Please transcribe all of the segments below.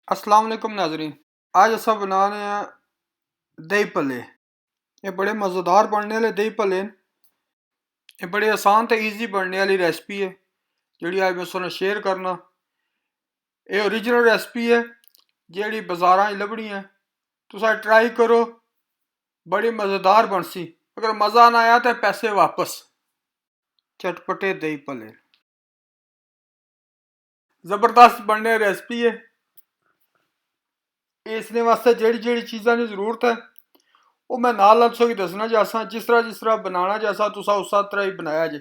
अस्सलाम वालेकुम नाजरीन। आज असा बना रहे हैं दही भल्ले। ये बड़े मज़ेदार बनने वाले दही भल्ले न। ये बड़े आसान तो ईजी बनने वाली रेसिपी है जिहड़ी आज मैं तुसें शेयर करना। ये ओरिजिनल रेसिपी है जिहड़ी बाजारां च लभनी है। तुस ट्राई करो, बड़ी मज़ेदार बनसी। अगर मज़ा ना आया तो पैसे वापस। चटपटे दही भल्ले ज़बरदस्त बनने रेसिपी है। इसने वास्ते जेह्ड़ी जेह्ड़ी चीज़ां की जरूरत है वो मैं नाल तुसें दसना चाहसा। जिस तरह बनाना चाहसा तुसा उस तरह ही बनाया जे।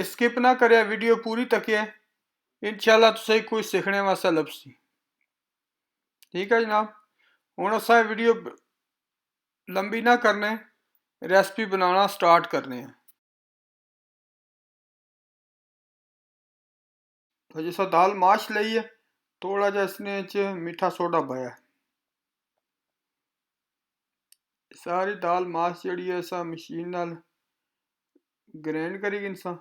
स्किप ना करे, वीडियो पूरी तकिए। इंशाल्लाह तुसें कुछ सीखने वास्ते लभसी। ठीक है जनाब, हुण असां वीडियो लंबी ना करने, रेसिपी बनाना स्टार्ट करने हैं। तो जिसा दाल माश लई है, थोड़ा जा इसने च मीठा सोडा पाया। सारी दाल माश जिहड़ी है असां मशीन नाल ग्राइंड करी गिनसां।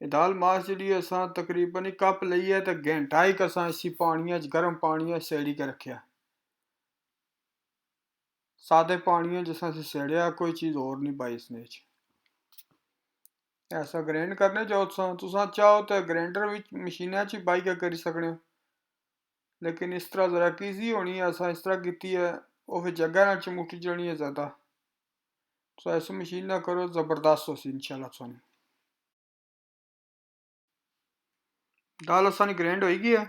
दाल माश जिहड़ी असां तकरीबन एक कप लई है तो घंटा एक असां इसी पानिया च, गर्म पानिया च सेड़ी के रखिया। सादे पानिया च असां सेड़िया, कोई चीज़ और नहीं पाई इसने च। ऐसा ग्राइंड करने चाहो तुसां चाहो तो ग्राइंडर भी मशीना च पाई के करी सकने हो, लेकिन इस तरह जरा ईजी होनी है। असां इस तरह कीती है, वो फिर जगह ना चमुटी जानी है ज़्यादा। तो ऐसे मशीन ना करो, ज़बरदस्त होसी इंशाल्लाह तुसानी। दाल असानी ग्राइंड हो गई है।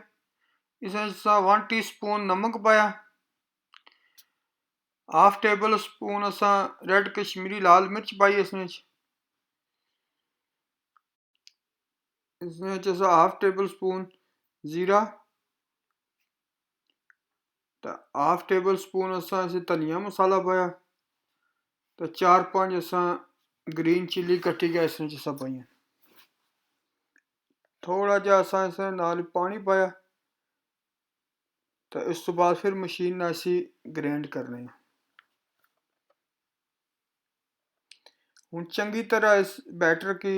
इसमें 1 टीस्पून नमक पाया, हाफ टेबल स्पून असा रेड कश्मीरी लाल मिर्च पाई इसमें। इसमें हाफ टेबल स्पून जीरा, तो हाफ टेबल स्पून असा इसे धनिया मसाला पाया, तो 4-5 असा ग्रीन चिली कट्टी के इसमें सब पाइया। थोड़ा जा असा इसे नाल पानी पाया, तो इस तो बाद फिर मशीन ना असी ग्राइंड करने। हूँ चंगी तरह इस बैटर की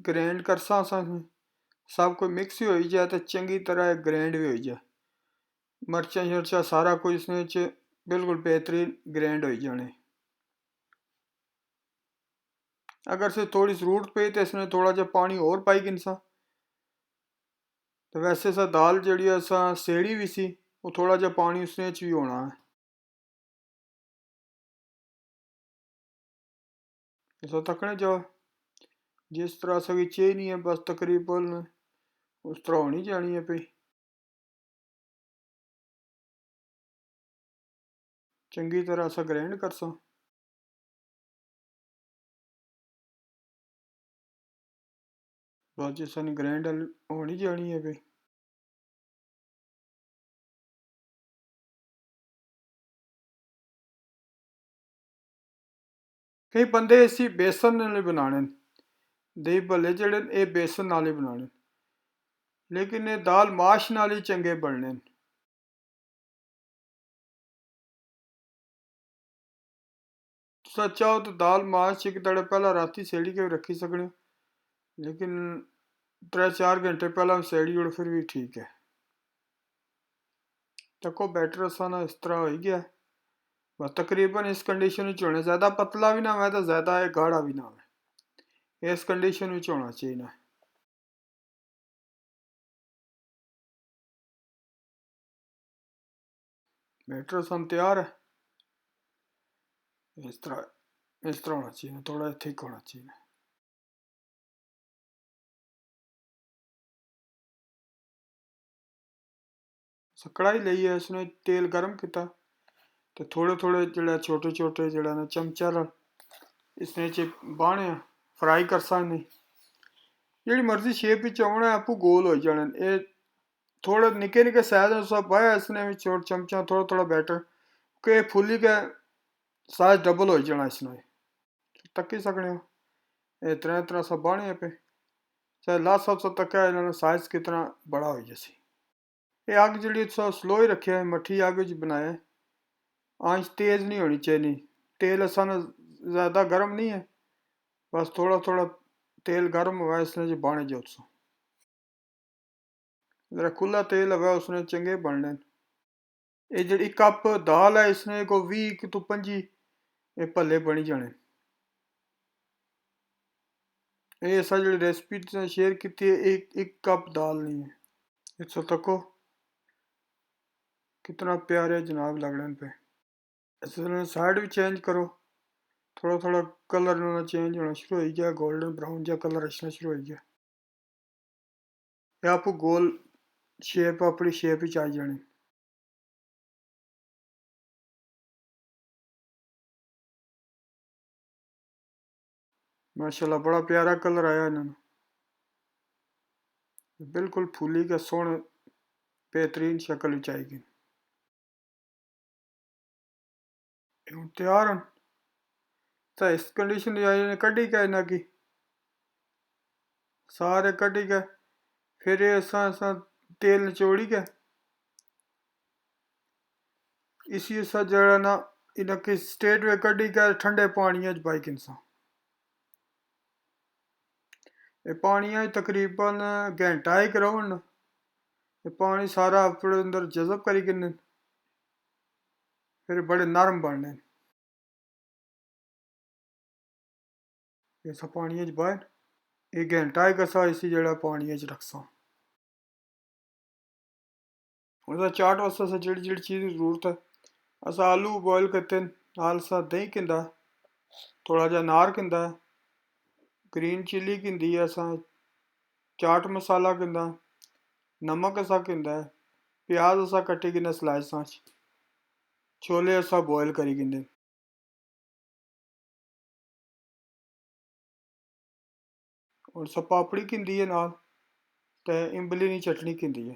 ग्राइंड करसा असा, सब कोई मिक्स ही हो जाए तो चंगी तरह ग्राइंड भी हो जाए। मर्चा शर्चा सारा कुछ इसमें बिल्कुल बेहतरीन ग्राइंड हो जाने। अगर से थोड़ी ज़रूरत पे तो इसमें थोड़ा जा पानी और पाई गिनसा। तो वैसे सा दाल जड़ी असा सेड़ी भी सी, वो थोड़ा जा पानी उसने भी होना है। ऐसा तकने जाओ जिस तरह सकी चाहिए है, बस तकरीबन उस तरह होनी जानी है पी। चंगी तरह सा ग्राइंड करसा। बस जिस ग्राइंड होनी जानी है पी। कई बंदे इसी बेसन नाल बनाने, दही भल्ले जेह्ड़े ये बेसन नाल ही बनाने, लेकिन ये दाल माश नाल ही चंगे बनने। तुस चाहो तो दाल माश एक दड़े पहला राती सेड़ी के रखी सकने, लेकिन 3-4 घंटे पहला सेड़ी ओड़ फिर भी ठीक है। तको बैटर असाना इस तरह हो गया। बस तकरीबन इस कंडीशन में होने, ज़्यादा पतला भी ना हो तो ज़्यादा गाढ़ा भी ना हो, इस कंडीशन में होना चाहिए। बैटर सन तैयार है। इस तरह होना चाहिए, थोड़ा थिक होना चाहिए। कढ़ाई ली है, उसने तेल गर्म किया, तो थोड़े थोड़े जड़ा छोटे छोटे जड़ा ना चमचा इसने च बाहने फ्राई करसा। इन्हें जी मर्जी शेप होना आपू गोल हो जाने। ये थोड़े निके निके साइज सब पाया इसने भी चमचा थोड़ा थोड़ा बैटर के फुली के साइज डबल हो जाना। इसने तकी सकने हो, ये तरह तरह सब बाहने पे चाहे लास्ट सब तक इन्होंने साइज कितना बड़ा हो जैसी। ये अग जी स्लो ही रखे है, मठी अग बनाया। आंच तेज़ नहीं होनी चाहिए। तेल असा ज़्यादा गर्म नहीं है, बस थोड़ा थोड़ा तेल गर्म हुआ इसने जो बाने जो। जरा खुला तेल है उसने चंगे बनने। ये जी कप दाल है इसने को 20 तो 25 ये भले बनी जाने। ये असा जी रेसिपी शेयर की है एक कप दाल नहीं है। इस तको कितना प्यारे जनाब लगने पे। इस साइड भी चेंज करो, थोड़ा थोड़ा कलर इन्होंने चेंज होना शुरू हो गया, गोल्डन ब्राउन जहा कलर अच्छा शुरू हो गया। ये आपको गोल शेप अपनी शेप ही आई जानी। माशाल्लाह बड़ा प्यारा कलर आया इन्होंने, बिल्कुल फूली का सोहने बेहतरीन शक्ल चाहिए। तैयार हैं तो इस कंडीशन ने कड़ी क्या इन्हें की सारे कड़ी के फिर ये असा तेल निचोड़ी के इसी असा जरा ना इनकी स्टेट वे कड़ी के ठंडे पानी पाई किनसा। ये पानी तकरीबन घंटा ही कराउन, ये पानी सारा अपने अंदर जज़ब करी किन्ने फिर बड़े नरम बनने। इस पानी बाहर एक घंटा ही कसा इसी जड़ा पानी रखसा। उसका चाट वास्ते अस जी जी चीज़ की जरूरत है, अस आलू बॉयल करते नाल सा दही किंदा, थोड़ा जहा नार किंदा, ग्रीन चिली किंदी है असा, चाट मसाला किंदा, नमक असा किंदा है, प्याज असा कट्टी किन्ने स्लाइसां च, छोले असा बॉयल करी किंदे, और सा पापड़ी किंदी है नाल ते इमली दी चटनी किंदी है।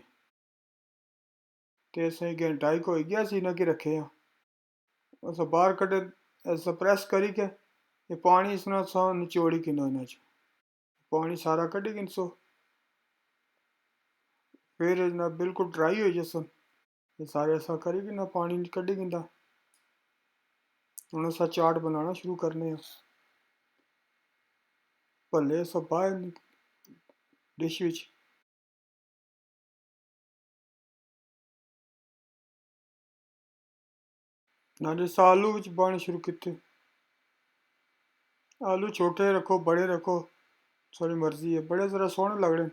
ते असें घंटा ही होई गया असी इन्हें की रखे हैं। अस बाहर कड्ढे ऐसा प्रेस करी के ये पानी इसने सा निचोड़ी किनो इन्हें पानी सारा कड्ढी किनसो, फिर ना बिल्कुल ड्राई हो जसन ये सारे ऐसा करी कि ना पानी कड्ढी किंदा। हूँ असा चाट बनाना शुरू करने हैं। भले सब बाहर डिश विच ना जिस आलू विच पाने शुरू किते, आलू छोटे रखो बड़े रखो थोड़ी मर्जी है, बड़े ज़रा सोहने लगने,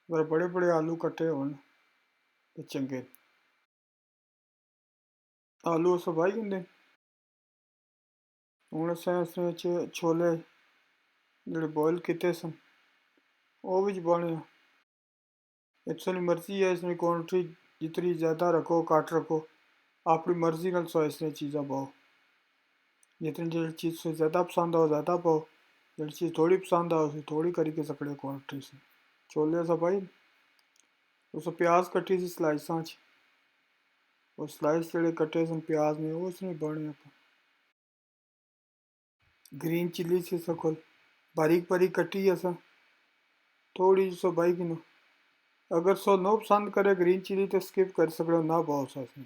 ज़रा बड़े बड़े आलू कट्टे होन ते चंगे। आलू अस बाही किंदे हूँ असें इसमें छोले जेह्ड़े बॉयल किते सन ओह् बिच पाने। इत्थों मर्जी है इसमें क्वांटिटी जितनी ज़्यादा रखो घट्ट रखो अपनी मर्जी नाल सो इसमें चीज़ां पाओ, जितनी जो चीज़ से ज़्यादा पसंद आओ ज़्यादा पाओ, जो चीज़ थोड़ी पसंद आओ उसे थोड़ी करी के सकते क्वांटिटी से। छोले सा भाई उस प्याज कट्टी सी स्लाइसां च, और स्लाइस जेह्ड़े कट्टे सन प्याज ने वो उसने पाने आप। ग्रीन चिली सी सकोल बारीक बारीक कट्टी असा थोड़ी सो भाई किनो, अगर सो नो पसंद करे ग्रीन चिली तो स्किप कर सकते हो ना पाओ सा इसमें,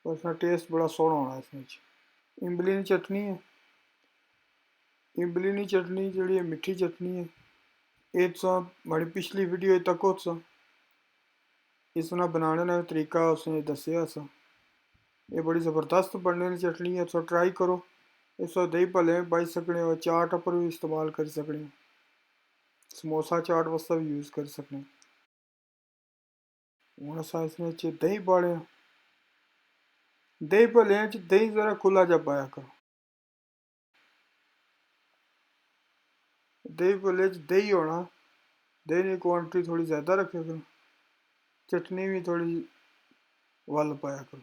उसका टेस्ट बड़ा सोहना होना इसमें। इमली की चटनी है, इमली की चटनी जी मिठी चटनी है ये तुसा हमारी पिछली वीडियो तक हो तुसा इसना बनाने का तरीका उसने दसिया सा। ये बड़ी ज़बरदस्त बनने की चटनी है, तुसा ट्राई करो। इस दही भले पाई सकने हो, चाट पर भी इस्तेमाल कर सकने हो, समोसा चाट वास्ते भी यूज़ कर सकने। हूँ अस इसमें दही पाने, दही भलें दही ज़रा खुला जा पाया करो, दही भले दही होना, दही की क्वांटिटी थोड़ी ज़्यादा रखे करो, चटनी भी थोड़ी वल पाया करो।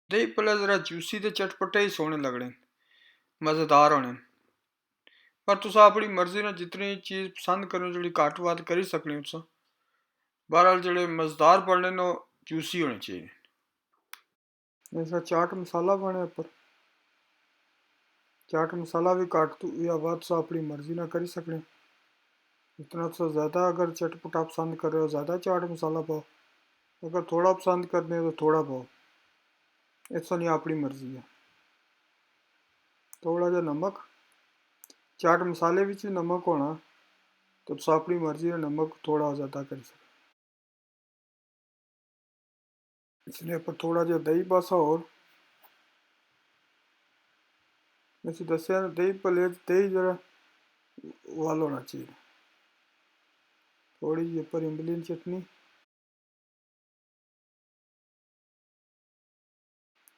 दही भले ज़रा जूसी ते चटपटे ही सोहने लगने, मज़ेदार होने, पर तुस अपनी मर्जी ने जितनी चीज़ पसंद करो जी घट्ट वध करी सकने हो। बहरहाल जो मज़ेदार बनने न जूसी होने चाहिए। ऐसा चाट मसाला बने उपर, चाट मसाला भी घट या वध तुस अपनी मर्जी ना करी सकने, इतना तुस ज़्यादा अगर चटपटा पसंद कर रहे हो ज़्यादा चाट मसाला पाओ, अगर थोड़ा पसंद करने तो थोड़ा पाओ, ऐसा नहीं अपनी मर्जी है। थोड़ा जहा नमक, चाट मसाले भी नमक होना तो तुस अपनी मर्जी है नमक थोड़ा ज़्यादा करी सकते, इसलिए पर थोड़ा जिहा दही पासा और वैसे दसिया दही भल्ले दही जरा उबाल होना चाहिए, थोड़ी जी पर इमली चटनी,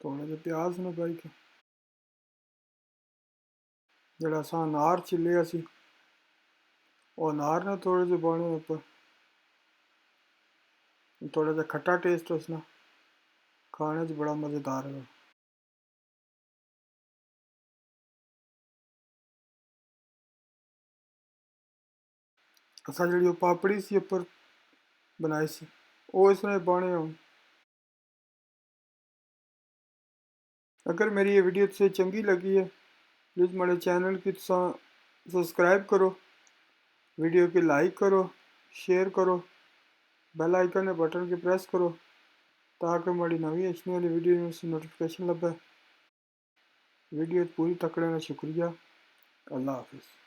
थोड़ा जिहा प्याज ने पाई के जरा असा अनार छिले सी वो अनार ने थोड़े जे पाने उपर, थोड़ा जिहा खट्टा टेस्ट उसना खाने च बड़ा मज़ेदार है। असा जी पापड़ी सी उपर बनाई सी वो इसमें पाने हूँ। अगर मेरी ये वीडियो तुझे चंगी लगी है प्लीज़ मेरे चैनल की तुसा सब्सक्राइब करो, वीडियो की लाइक करो, शेयर करो, बेल आइकन बटन की प्रेस करो ताकि मेरी नवी अच्छी वाली वीडियो से नोटिफिकेशन लगे। वीडियो पूरी तकड़े ना शुक्रिया। अल्लाह हाफिज़।